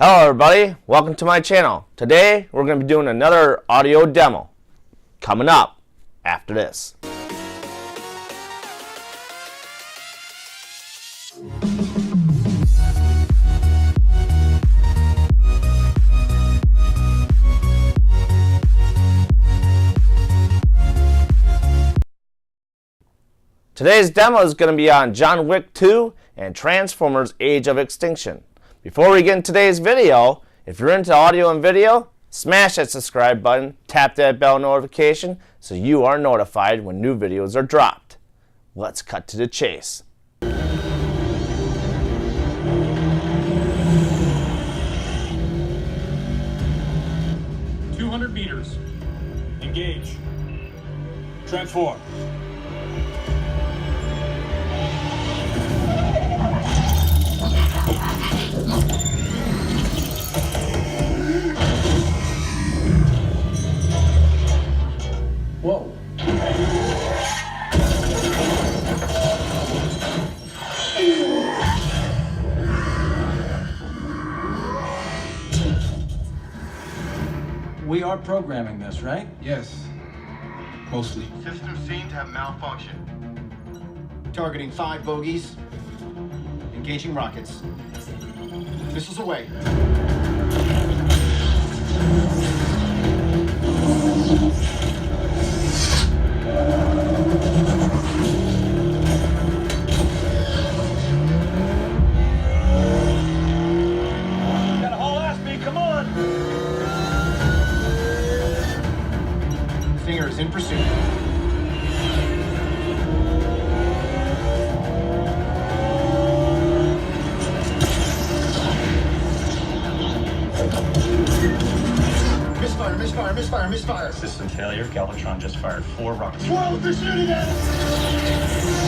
Hello everybody, welcome to my channel. Today we're going to be doing another audio demo. Coming up after this. Today's demo is going to be on John Wick 2 and Transformers Age of Extinction. Before we get into today's video, if you're into audio and video, smash that subscribe button, tap that bell notification so you are notified when new videos are dropped. Let's cut to the chase. 200 meters. Engage. Transform. Whoa. We are programming this, right? Yes. Mostly. Systems seem to have malfunctioned. Targeting 5 bogies. Engaging rockets. Missiles away. Gotta haul ass me, come on! Stinger is in pursuit. Misfire. System failure. Galvatron just fired 4 rockets. Whoa, they're shooting at us!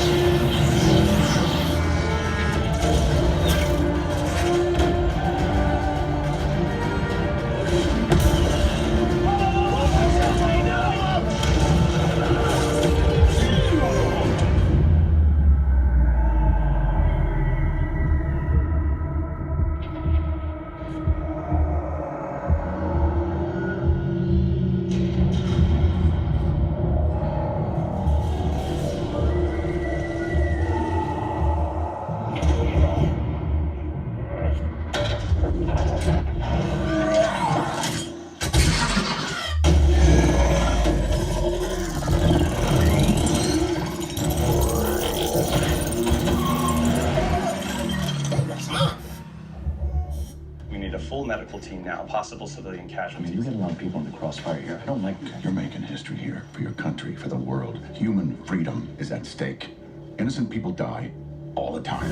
We need a full medical team now. Possible civilian casualties. You get a lot of people in the crossfire here. I don't like that. You're making history here for your country, for the world. Human freedom is at stake. Innocent people die all the time.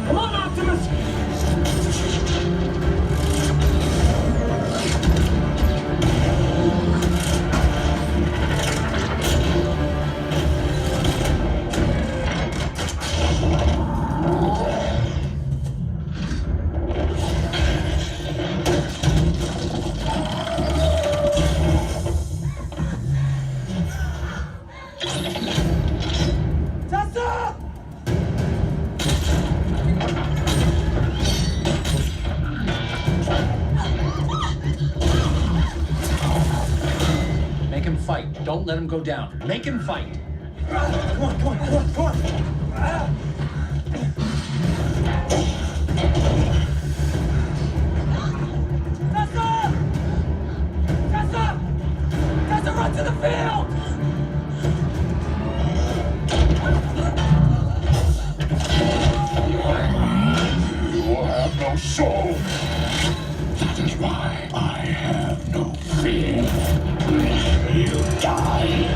Come on, Optimus! Tessa! Make him fight. Don't let him go down. Make him fight. Come on. Tessa! Tessa! Tessa, run to the field! You have no soul. That is why I have no fear. You die.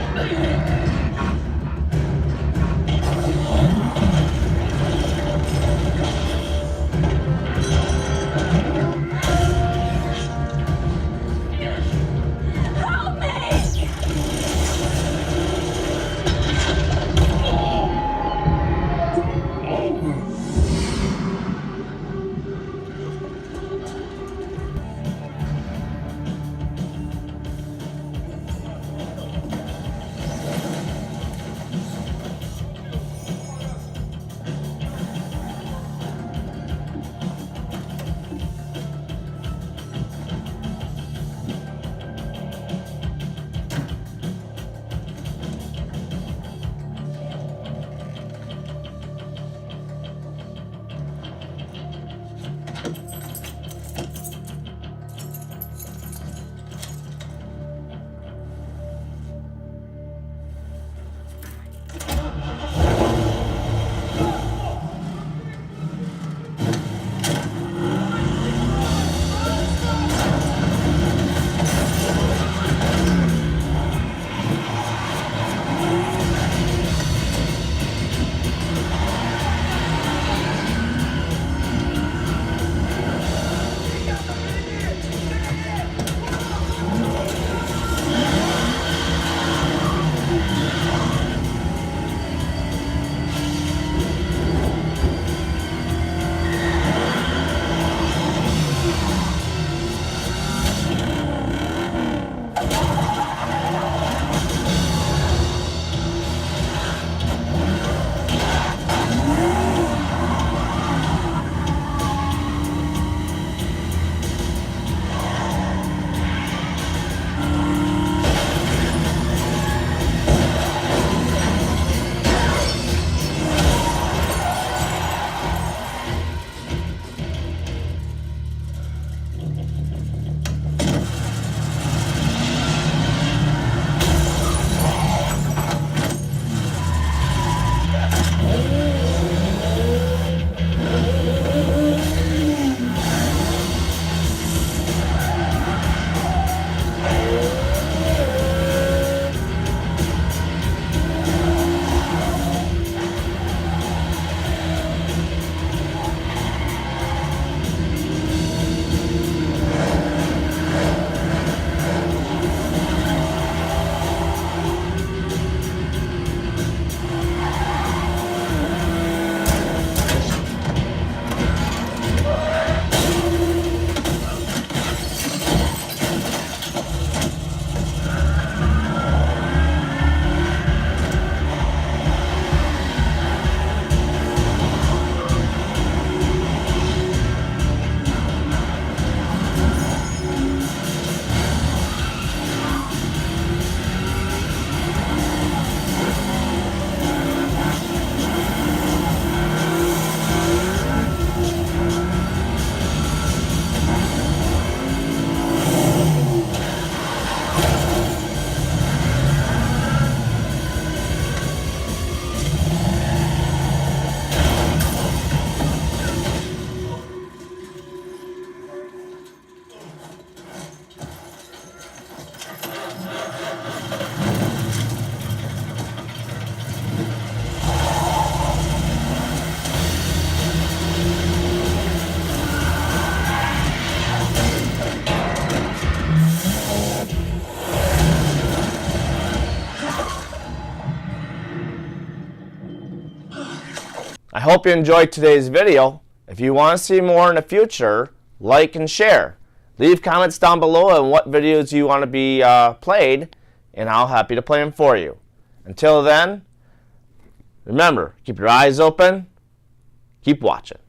Help me! hope you enjoyed today's video. If you want to see more in the future, like and share. Leave comments down below on what videos you want to be played, and I'll be happy to play them for you. Until then, remember, keep your eyes open, keep watching.